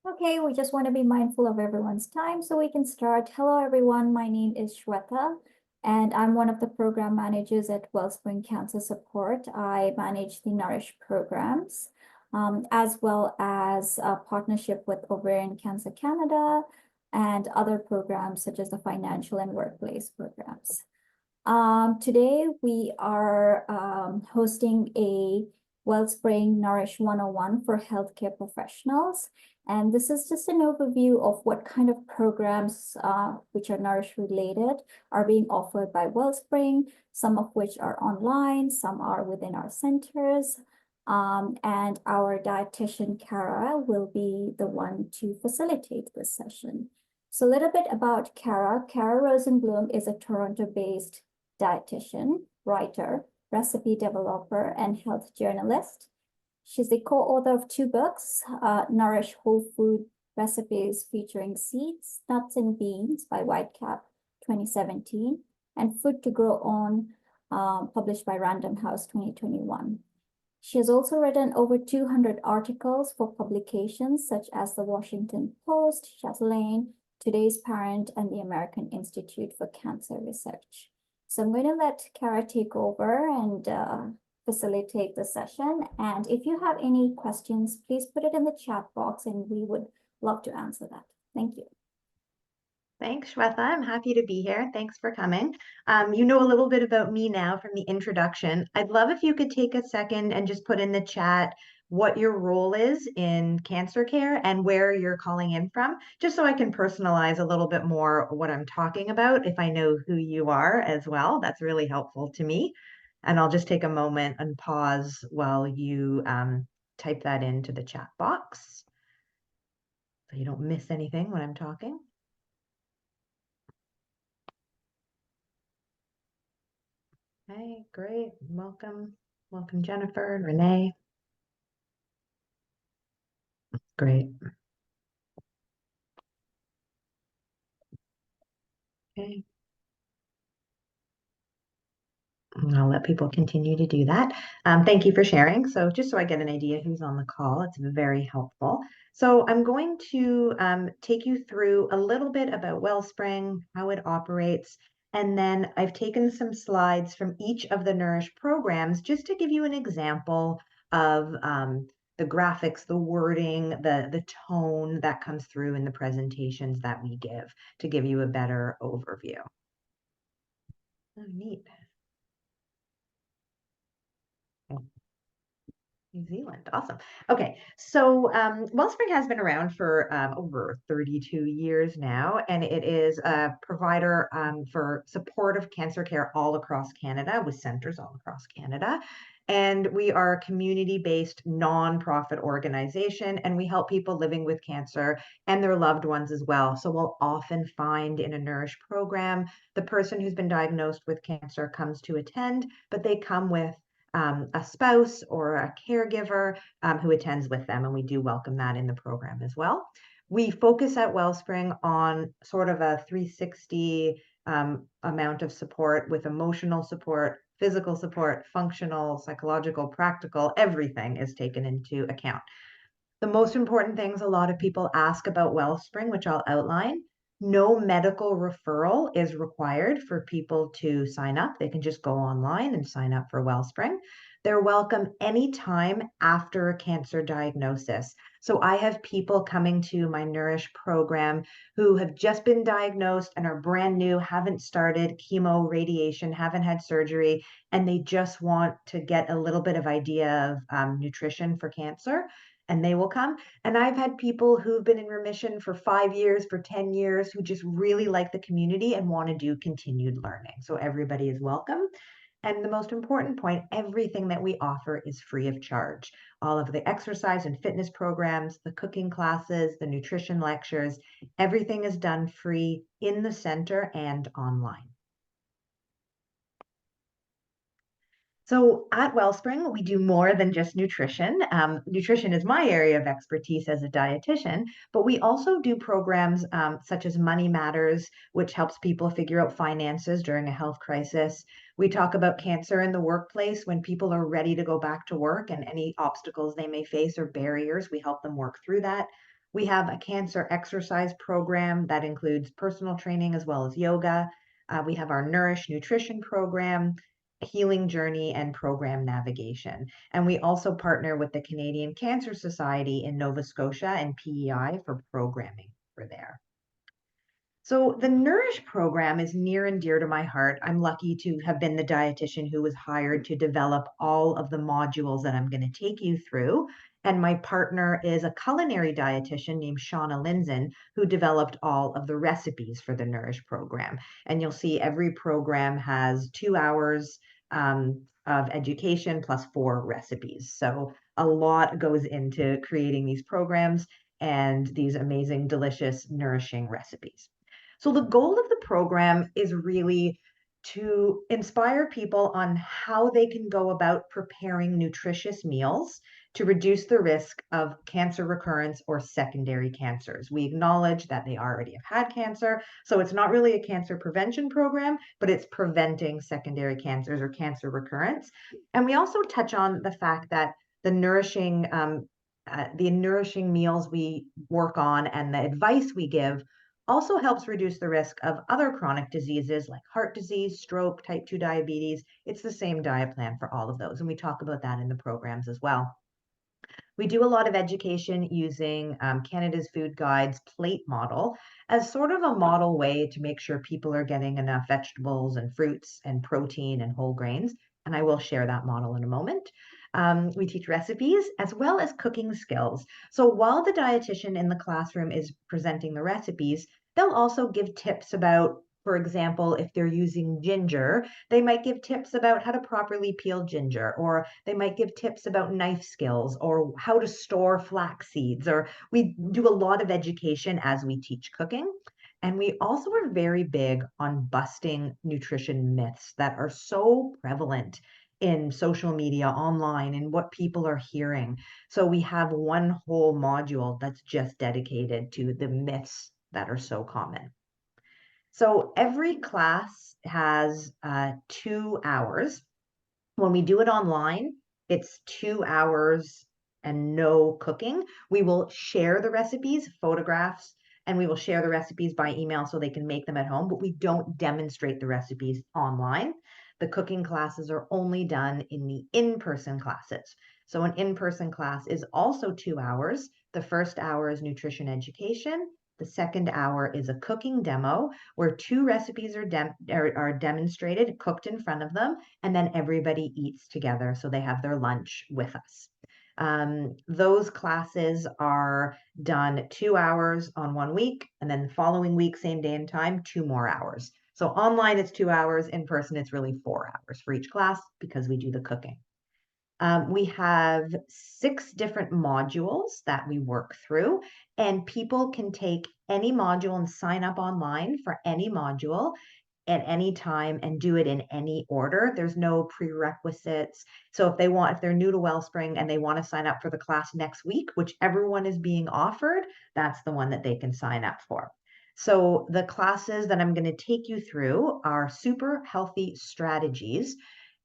Okay, we just want to be mindful of everyone's time so we can start. Hello, everyone. My name is Shweta, and I'm one of the program managers at Wellspring Cancer Support. I manage the Nourish programs, as well as a partnership with Ovarian Cancer Canada and other programs such as the financial and workplace programs. Today we are hosting a Wellspring Nourish 101 for healthcare professionals. And this is just an overview of what kind of programs, which are Nourish related, are being offered by Wellspring, some of which are online, some are within our centers. And our dietitian, Kara, will be the one to facilitate this session. So a little bit about Kara. Kara Rosenblum is a Toronto-based dietitian, writer, recipe developer, and health journalist. She's the co-author of two books, Nourish Whole Food Recipes featuring Seeds, Nuts, and Beans by Whitecap 2017, and Food to Grow On, published by Random House 2021. She has also written over 200 articles for publications such as the Washington Post, Chatelaine, Today's Parent, and the American Institute for Cancer Research. So I'm going to let Kara take over and facilitate the session. And if you have any questions, please put it in the chat box and we would love to answer that. Thank you. Thanks, Shweta. I'm happy to be here. Thanks for coming. You know a little bit about me now from the introduction. I'd love if you could take a second and just put in the chat what your role is in cancer care and where you're calling in from, just so I can personalize a little bit more what I'm talking about if I know who you are as well. That's really helpful to me. And I'll just take a moment and pause while you type that into the chat box so you don't miss anything when I'm talking. Hey, great. Welcome. Welcome, Jennifer and Renee. Great. Okay. I'll let people continue to do that. Thank you for sharing. So just so I get an idea who's on the call, it's very helpful. So I'm going to take you through a little bit about Wellspring, how it operates, and then I've taken some slides from each of the Nourish programs just to give you an example of the graphics, the wording, the tone that comes through in the presentations that we give to give you a better overview. Oh, neat. New Zealand. Awesome. Okay. So Wellspring has been around for over 32 years now, and it is a provider for supportive cancer care all across Canada with centers all across Canada. And we are a community-based nonprofit organization, and we help people living with cancer and their loved ones as well. So we'll often find in a Nourish program, the person who's been diagnosed with cancer comes to attend, but they come with a spouse or a caregiver who attends with them, and we do welcome that in the program as well. We focus at Wellspring on sort of a 360 amount of support with emotional support, physical support, functional, psychological, practical, everything is taken into account. The most important things a lot of people ask about Wellspring, which I'll outline, no medical referral is required for people to sign up. They can just go online and sign up for Wellspring. They're welcome anytime after a cancer diagnosis. So I have people coming to my Nourish program who have just been diagnosed and are brand new, haven't started chemo, radiation, haven't had surgery, and they just want to get a little bit of idea of nutrition for cancer, and they will come. And I've had people who've been in remission for 5 years, for 10 years, who just really like the community and want to do continued learning. So everybody is welcome. And the most important point, everything that we offer is free of charge. All of the exercise and fitness programs, the cooking classes, the nutrition lectures, everything is done free in the center and online. So at Wellspring, we do more than just nutrition. Nutrition is my area of expertise as a dietitian, but we also do programs such as Money Matters, which helps people figure out finances during a health crisis. We talk about cancer in the workplace when people are ready to go back to work and any obstacles they may face or barriers, we help them work through that. We have a cancer exercise program that includes personal training as well as yoga. We have our Nourish nutrition program, healing journey, and program navigation. And we also partner with the Canadian Cancer Society in Nova Scotia and PEI for programming for there. So the Nourish program is near and dear to my heart. I'm lucky to have been the dietitian who was hired to develop all of the modules that I'm going to take you through. And my partner is a culinary dietitian named Shauna Linzen, who developed all of the recipes for the Nourish program. And you'll see every program has 2 hours of education plus 4 recipes. So a lot goes into creating these programs and these amazing, delicious, nourishing recipes. So the goal of the program is really to inspire people on how they can go about preparing nutritious meals to reduce the risk of cancer recurrence or secondary cancers. We acknowledge that they already have had cancer, so it's not really a cancer prevention program, but it's preventing secondary cancers or cancer recurrence. And we also touch on the fact that the nourishing meals we work on and the advice we give also helps reduce the risk of other chronic diseases like heart disease, stroke, type 2 diabetes. It's the same diet plan for all of those. And we talk about that in the programs as well. We do a lot of education using Canada's Food Guide's plate model as sort of a model way to make sure people are getting enough vegetables and fruits and protein and whole grains. And I will share that model in a moment. We teach recipes as well as cooking skills. So while the dietitian in the classroom is presenting the recipes, they'll also give tips about, for example, if they're using ginger, they might give tips about how to properly peel ginger, or they might give tips about knife skills or how to store flax seeds, or we do a lot of education as we teach cooking. And we also are very big on busting nutrition myths that are so prevalent in social media, online, and what people are hearing. So we have one whole module that's just dedicated to the myths that are so common. So every class has 2 hours. When we do it online, it's 2 hours and no cooking. We will share the recipes, photographs, and we will share the recipes by email so they can make them at home, but we don't demonstrate the recipes online. The cooking classes are only done in the in-person classes. So an in-person class is also 2 hours. The first hour is nutrition education. The second hour is a cooking demo where 2 recipes are demonstrated, cooked in front of them, and then everybody eats together. So they have their lunch with us. Those classes are done 2 hours on one week, and then the following week, same day and time, 2 more hours. So online it's 2 hours, in person it's really 4 hours for each class because we do the cooking. We have 6 different modules that we work through, and people can take any module and sign up online for any module at any time and do it in any order. There's no prerequisites. So if they're new to Wellspring and they want to sign up for the class next week, whichever one is being offered, that's the one that they can sign up for. So the classes that I'm going to take you through are super healthy strategies,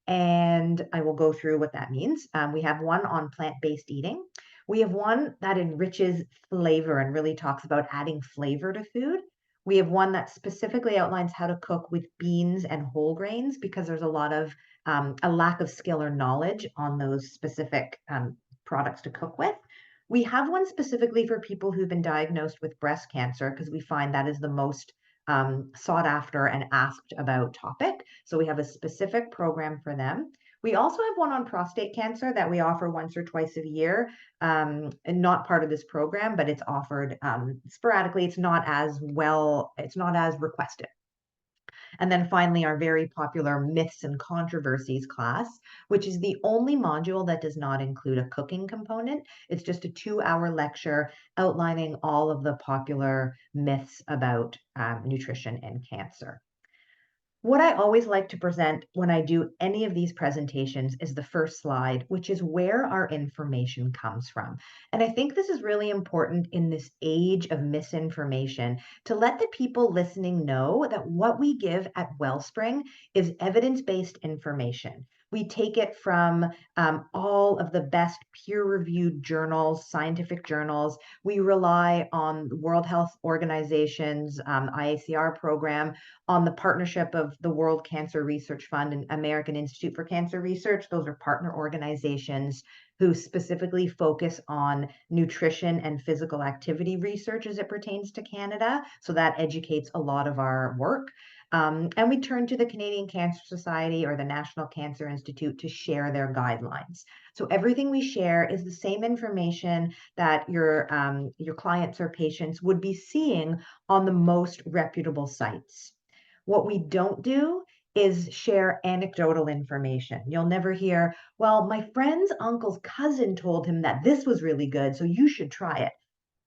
and I will go through what that means. We have one on plant-based eating. We have one that enriches flavor and really talks about adding flavor to food. We have one that specifically outlines how to cook with beans and whole grains because there's a lack of skill or knowledge on those specific products to cook with. We have one specifically for people who've been diagnosed with breast cancer because we find that is the most sought after and asked about topic. So we have a specific program for them. We also have one on prostate cancer that we offer once or twice a year, and not part of this program, but it's offered sporadically. It's not as requested. And then finally, our very popular Myths and Controversies class, which is the only module that does not include a cooking component. It's just a 2-hour lecture outlining all of the popular myths about nutrition and cancer. What I always like to present when I do any of these presentations is the first slide, which is where our information comes from. And I think this is really important in this age of misinformation to let the people listening know that what we give at Wellspring is evidence-based information. We take it from all of the best peer-reviewed journals, scientific journals. We rely on the World Health Organization's IACR program, on the partnership of the World Cancer Research Fund and American Institute for Cancer Research. Those are partner organizations who specifically focus on nutrition and physical activity research as it pertains to Canada. So that educates a lot of our work. And we turn to the Canadian Cancer Society or the National Cancer Institute to share their guidelines. So everything we share is the same information that your clients or patients would be seeing on the most reputable sites. What we don't do is share anecdotal information. You'll never hear, well, my friend's uncle's cousin told him that this was really good, so you should try it.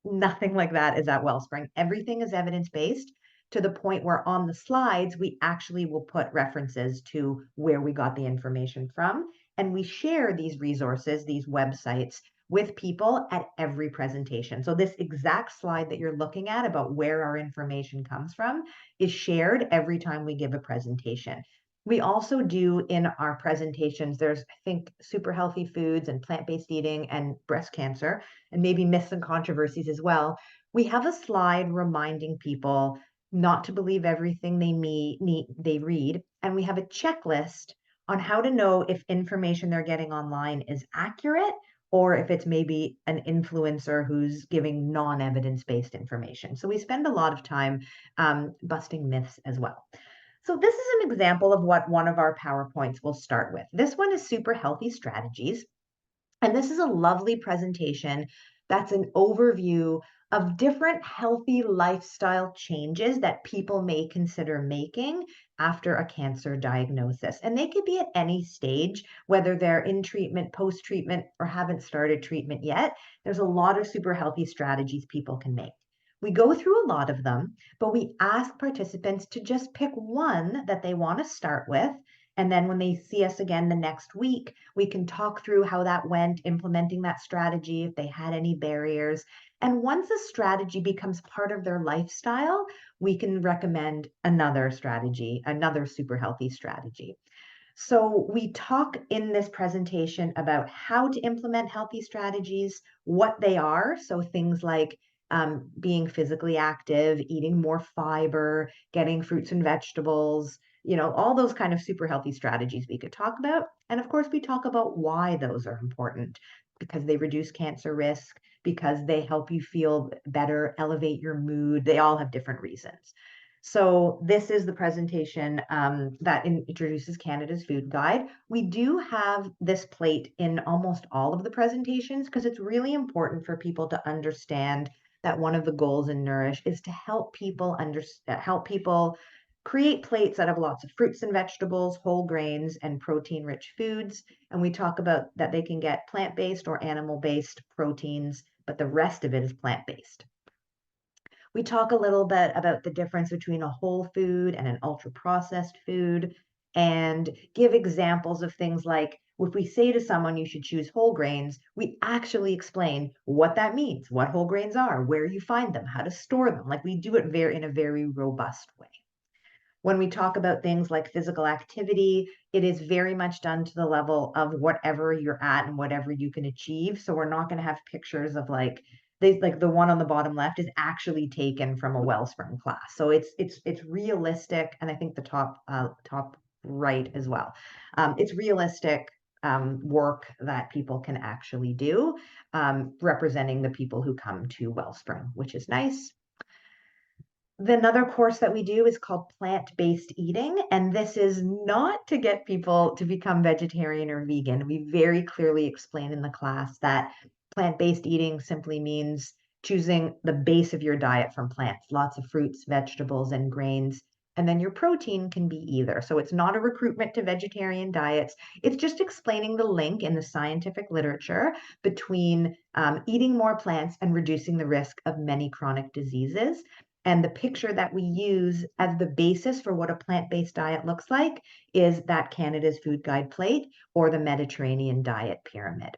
Nothing like that is at Wellspring. Everything is evidence-based to the point where on the slides, we actually will put references to where we got the information from. And we share these resources, these websites, with people at every presentation. So this exact slide that you're looking at about where our information comes from is shared every time we give a presentation. We also do in our presentations, there's, I think, super healthy foods and plant-based eating and breast cancer, and maybe myths and controversies as well. We have a slide reminding people not to believe everything they read, and we have a checklist on how to know if information they're getting online is accurate or if it's maybe an influencer who's giving non-evidence-based information. So we spend a lot of time busting myths as well. So this is an example of what one of our PowerPoints will start with. This one is super healthy strategies. And this is a lovely presentation that's an overview of different healthy lifestyle changes that people may consider making after a cancer diagnosis. And they could be at any stage, whether they're in treatment, post-treatment, or haven't started treatment yet. There's a lot of super healthy strategies people can make. We go through a lot of them, but we ask participants to just pick one that they want to start with. And then when they see us again the next week, we can talk through how that went, implementing that strategy, if they had any barriers. And once a strategy becomes part of their lifestyle, we can recommend another strategy, another super healthy strategy. So we talk in this presentation about how to implement healthy strategies, what they are. So things like being physically active, eating more fiber, getting fruits and vegetables, all those kind of super healthy strategies we could talk about. And of course, we talk about why those are important, because they reduce cancer risk, because they help you feel better, elevate your mood. They all have different reasons. So this is the presentation that introduces Canada's Food Guide. We do have this plate in almost all of the presentations because it's really important for people to understand that one of the goals in Nourish is to help people create plates that have lots of fruits and vegetables, whole grains, and protein-rich foods. And we talk about that they can get plant-based or animal-based proteins, but the rest of it is plant-based. We talk a little bit about the difference between a whole food and an ultra-processed food, and give examples of things like, if we say to someone you should choose whole grains, we actually explain what that means, what whole grains are, where you find them, how to store them. Like, we do it in a very robust way. When we talk about things like physical activity, it is very much done to the level of whatever you're at and whatever you can achieve. So we're not going to have pictures of like the one on the bottom left is actually taken from a Wellspring class. So it's realistic, and I think the top right as well. It's realistic work that people can actually do, representing the people who come to Wellspring, which is nice. Another course that we do is called plant-based eating, and this is not to get people to become vegetarian or vegan. We very clearly explain in the class that plant-based eating simply means choosing the base of your diet from plants, lots of fruits, vegetables, and grains, and then your protein can be either. So it's not a recruitment to vegetarian diets. It's just explaining the link in the scientific literature between eating more plants and reducing the risk of many chronic diseases. And the picture that we use as the basis for what a plant-based diet looks like is that Canada's Food Guide plate or the Mediterranean diet pyramid.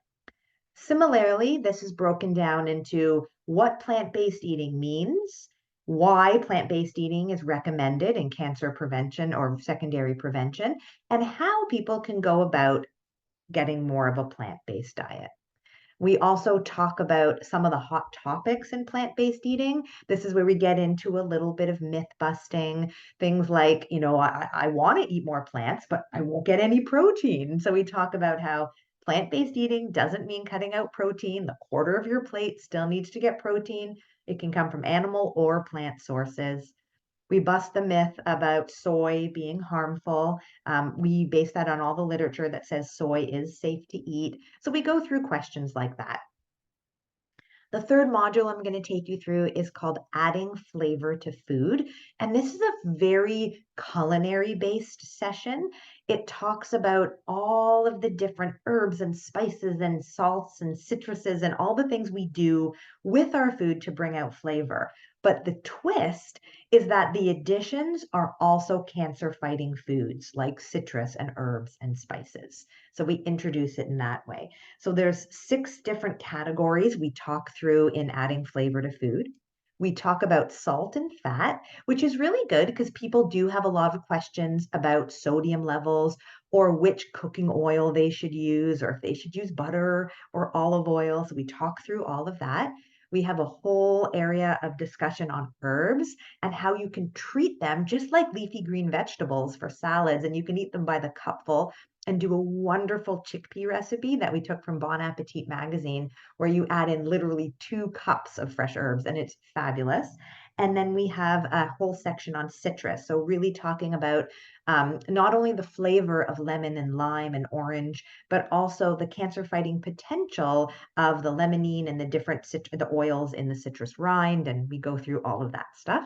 Similarly, this is broken down into what plant-based eating means, why plant-based eating is recommended in cancer prevention or secondary prevention, and how people can go about getting more of a plant-based diet. We also talk about some of the hot topics in plant-based eating. This is where we get into a little bit of myth busting, things like, I want to eat more plants, but I won't get any protein. So we talk about how plant-based eating doesn't mean cutting out protein. The quarter of your plate still needs to get protein. It can come from animal or plant sources. We bust the myth about soy being harmful. We base that on all the literature that says soy is safe to eat. So we go through questions like that. The third module I'm going to take you through is called Adding Flavor to Food. And this is a very culinary based session. It talks about all of the different herbs and spices and salts and citruses and all the things we do with our food to bring out flavor. But the twist is that the additions are also cancer fighting foods like citrus and herbs and spices. So we introduce it in that way. So there's 6 different categories we talk through in adding flavor to food. We talk about salt and fat, which is really good because people do have a lot of questions about sodium levels or which cooking oil they should use, or if they should use butter or olive oil. So we talk through all of that. We have a whole area of discussion on herbs and how you can treat them just like leafy green vegetables for salads, and you can eat them by the cupful and do a wonderful chickpea recipe that we took from Bon Appetit magazine, where you add in literally 2 cups of fresh herbs, and it's fabulous. And then we have a whole section on citrus. So really talking about not only the flavor of lemon and lime and orange, but also the cancer fighting potential of the limonene and the different the oils in the citrus rind. And we go through all of that stuff.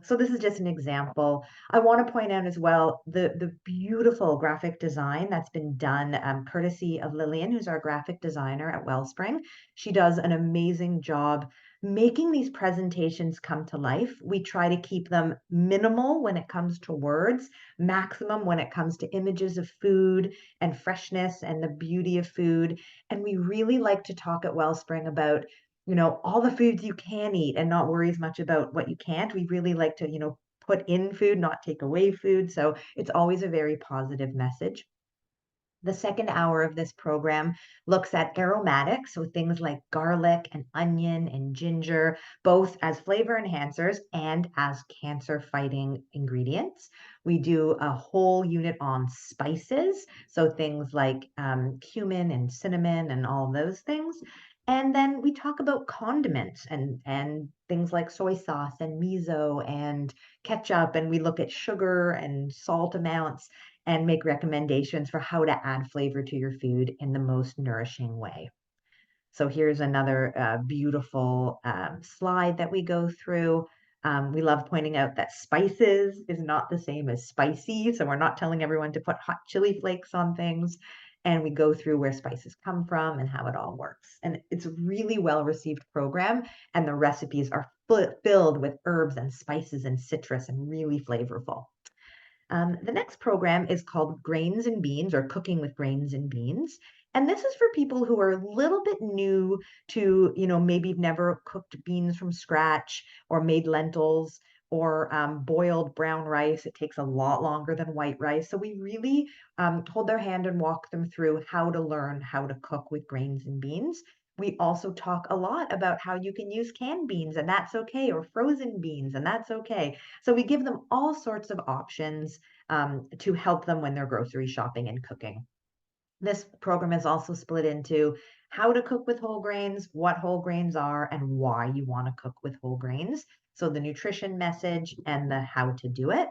So this is just an example. I want to point out as well the beautiful graphic design that's been done courtesy of Lillian, who's our graphic designer at Wellspring. She does an amazing job making these presentations come to life. We try to keep them minimal when it comes to words, maximum when it comes to images of food and freshness and the beauty of food. And we really like to talk at Wellspring about all the foods you can eat and not worry as much about what you can't. We really like to, put in food, not take away food. So it's always a very positive message. The second hour of this program looks at aromatics, so things like garlic and onion and ginger, both as flavor enhancers and as cancer fighting ingredients. We do a whole unit on spices, so things like cumin and cinnamon and all those things. And then we talk about condiments and things like soy sauce and miso and ketchup, and we look at sugar and salt amounts and make recommendations for how to add flavor to your food in the most nourishing way. So here's another beautiful slide that we go through. We love pointing out that spices is not the same as spicy. So we're not telling everyone to put hot chili flakes on things. And we go through where spices come from and how it all works. And it's a really well-received program. And the recipes are filled with herbs and spices and citrus and really flavorful. The next program is called Grains and Beans, or Cooking with Grains and Beans. And this is for people who are a little bit new to, maybe never cooked beans from scratch or made lentils or boiled brown rice. It takes a lot longer than white rice. So we really hold their hand and walk them through how to learn how to cook with grains and beans. We also talk a lot about how you can use canned beans, and that's okay, or frozen beans, and that's okay. So we give them all sorts of options to help them when they're grocery shopping and cooking. This program is also split into how to cook with whole grains, what whole grains are, and why you want to cook with whole grains. So the nutrition message and the how to do it.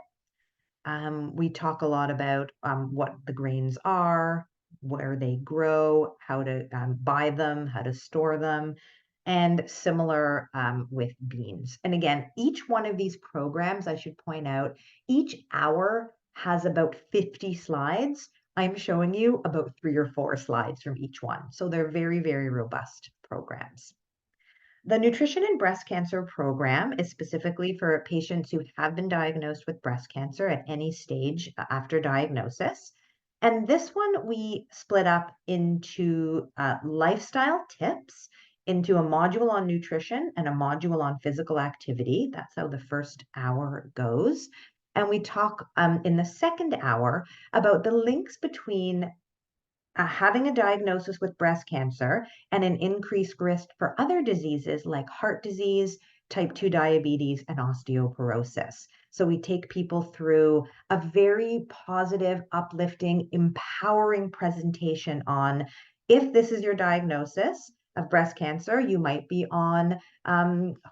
We talk a lot about what the grains are, where they grow, how to buy them, how to store them, and similar with beans. And again, each one of these programs, I should point out, each hour has about 50 slides. I'm showing you about 3 or 4 slides from each one. So they're very, very robust programs. The Nutrition in Breast Cancer program is specifically for patients who have been diagnosed with breast cancer at any stage after diagnosis. And this one we split up into lifestyle tips into a module on nutrition and a module on physical activity. That's how the first hour goes. And we talk in the second hour about the links between having a diagnosis with breast cancer and an increased risk for other diseases like heart disease, type 2 diabetes, and osteoporosis. So we take people through a very positive, uplifting, empowering presentation on if this is your diagnosis of breast cancer, you might be on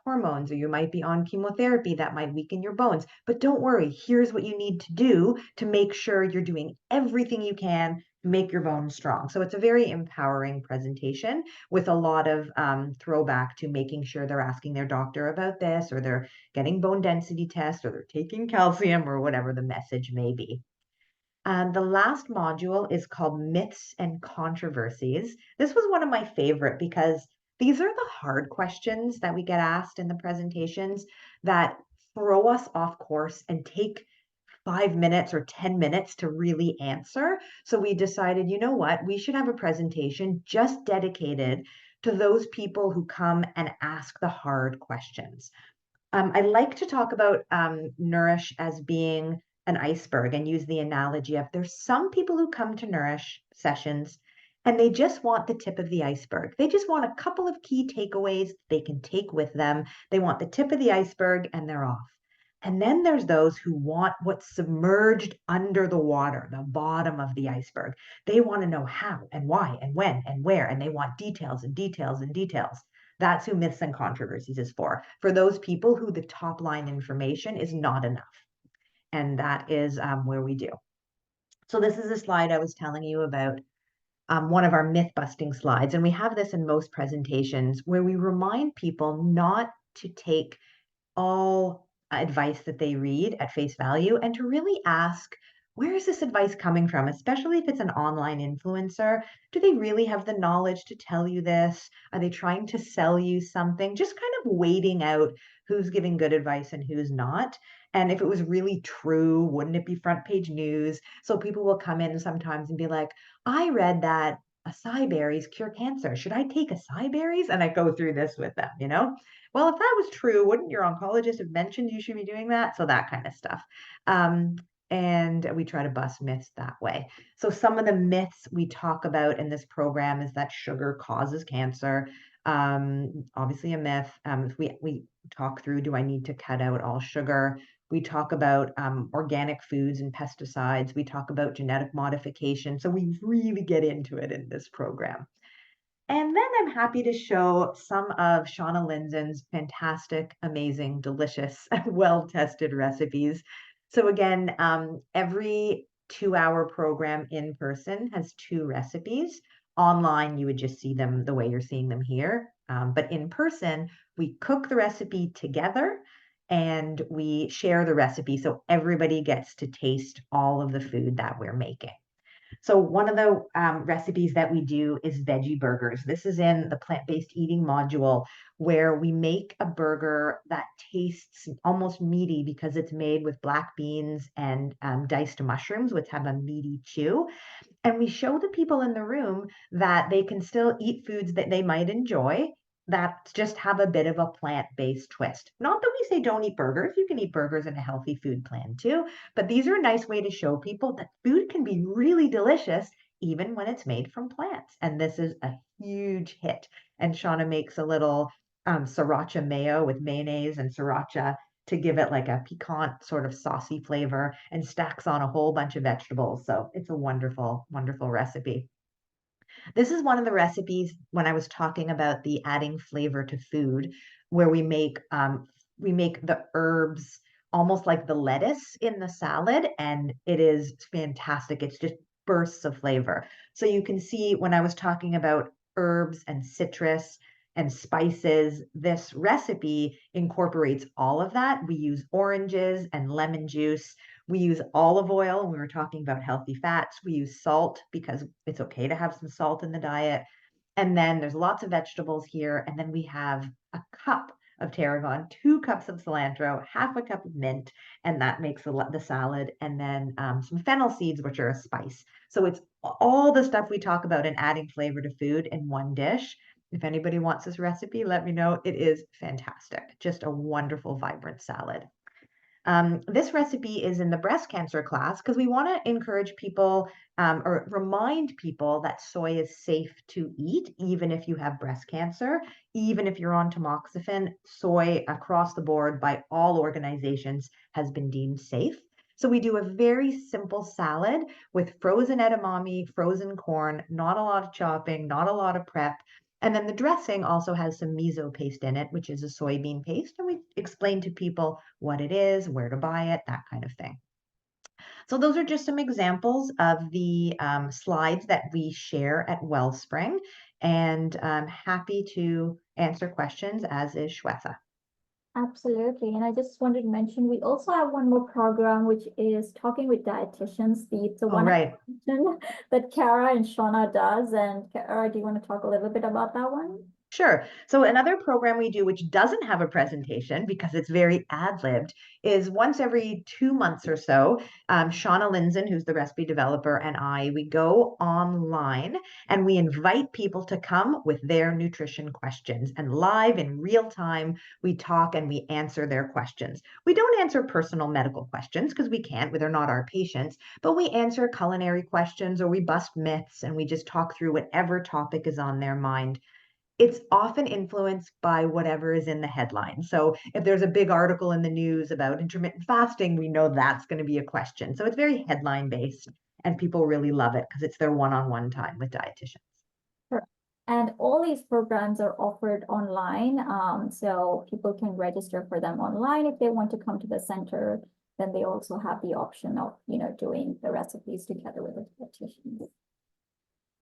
hormones or you might be on chemotherapy that might weaken your bones. But don't worry, here's what you need to do to make sure you're doing everything you can make your bones strong. So it's a very empowering presentation with a lot of throwback to making sure they're asking their doctor about this, or they're getting bone density tests, or they're taking calcium, or whatever the message may be. The last module is called Myths and Controversies. This was one of my favorite because these are the hard questions that we get asked in the presentations that throw us off course and take 5 minutes or 10 minutes to really answer. So we decided, you know what, we should have a presentation just dedicated to those people who come and ask the hard questions. I like to talk about Nourish as being an iceberg and use the analogy of there's some people who come to Nourish sessions and they just want the tip of the iceberg. They just want a couple of key takeaways they can take with them. They want the tip of the iceberg and they're off. And then there's those who want what's submerged under the water, the bottom of the iceberg. They want to know how and why and when and where, and they want details and details and details. That's who Myths and Controversies is for those people who the top line information is not enough. And that is where we do. So this is a slide I was telling you about, one of our myth busting slides. And we have this in most presentations where we remind people not to take all advice that they read at face value and to really ask, where is this advice coming from? Especially if it's an online influencer. Do they really have the knowledge to tell you this? Are they trying to sell you something? Just kind of waiting out who's giving good advice and who's not. And if it was really true, wouldn't it be front page news? So people will come in sometimes and be like, I read that acai berries cure cancer. Should I take acai berries? And I go through this with them, you know? Well, if that was true, wouldn't your oncologist have mentioned you should be doing that? So that kind of stuff. And we try to bust myths that way. So some of the myths we talk about in this program is that sugar causes cancer. Obviously a myth. We talk through, do I need to cut out all sugar? We talk about organic foods and pesticides. We talk about genetic modification. So we really get into it in this program. And then I'm happy to show some of Shauna Lindson's fantastic, amazing, delicious, well-tested recipes. So again, every 2-hour program in person has 2 recipes. Online, you would just see them the way you're seeing them here. But in person, we cook the recipe together and we share the recipe so everybody gets to taste all of the food that we're making. So one of the recipes that we do is veggie burgers. This is in the plant-based eating module where we make a burger that tastes almost meaty because it's made with black beans and diced mushrooms, which have a meaty chew. And we show the people in the room that they can still eat foods that they might enjoy that just have a bit of a plant-based twist. Not that we say don't eat burgers. You can eat burgers in a healthy food plan too, but these are a nice way to show people that food can be really delicious even when it's made from plants. And this is a huge hit. And Shauna makes a little sriracha mayo with mayonnaise and sriracha to give it like a piquant sort of saucy flavor and stacks on a whole bunch of vegetables. So it's a wonderful, wonderful recipe. This is one of the recipes when I was talking about the adding flavor to food, where we make the herbs almost like the lettuce in the salad, and it is fantastic. It's just bursts of flavor. So you can see when I was talking about herbs and citrus and spices, this recipe incorporates all of that. We use oranges and lemon juice. We use olive oil when we were talking about healthy fats. We use salt because it's okay to have some salt in the diet. And then there's lots of vegetables here. And then we have a cup of tarragon, 2 cups of cilantro, half a cup of mint, and that makes the salad. And then some fennel seeds, which are a spice. So it's all the stuff we talk about in adding flavor to food in one dish. If anybody wants this recipe, let me know. It is fantastic. Just a wonderful, vibrant salad. This recipe is in the breast cancer class because we want to encourage people or remind people that soy is safe to eat, even if you have breast cancer, even if you're on tamoxifen. Soy across the board by all organizations has been deemed safe. So we do a very simple salad with frozen edamame, frozen corn, not a lot of chopping, not a lot of prep. And then the dressing also has some miso paste in it, which is a soybean paste. And we explain to people what it is, where to buy it, that kind of thing. So those are just some examples of the slides that we share at Wellspring. And I'm happy to answer questions, as is Shweta. Absolutely. And I just wanted to mention, we also have one more program, which is talking with dietitians. The Oh, one right. that Kara and Shauna does. And Kara, do you want to talk a little bit about that one? Sure. So another program we do, which doesn't have a presentation because it's very ad-libbed, is once every 2 months or so, Shauna Linson, who's the recipe developer, and we go online and we invite people to come with their nutrition questions. And live in real time, we talk and we answer their questions. We don't answer personal medical questions because we can't, they're not our patients, but we answer culinary questions or we bust myths and we just talk through whatever topic is on their mind. It's often influenced by whatever is in the headline. So if there's a big article in the news about intermittent fasting, we know that's going to be a question. So it's very headline based, and people really love it because it's their one-on-one time with dietitians. Sure. And all these programs are offered online. So people can register for them online. If they want to come to the center, then they also have the option of, doing the recipes together with the dietitians.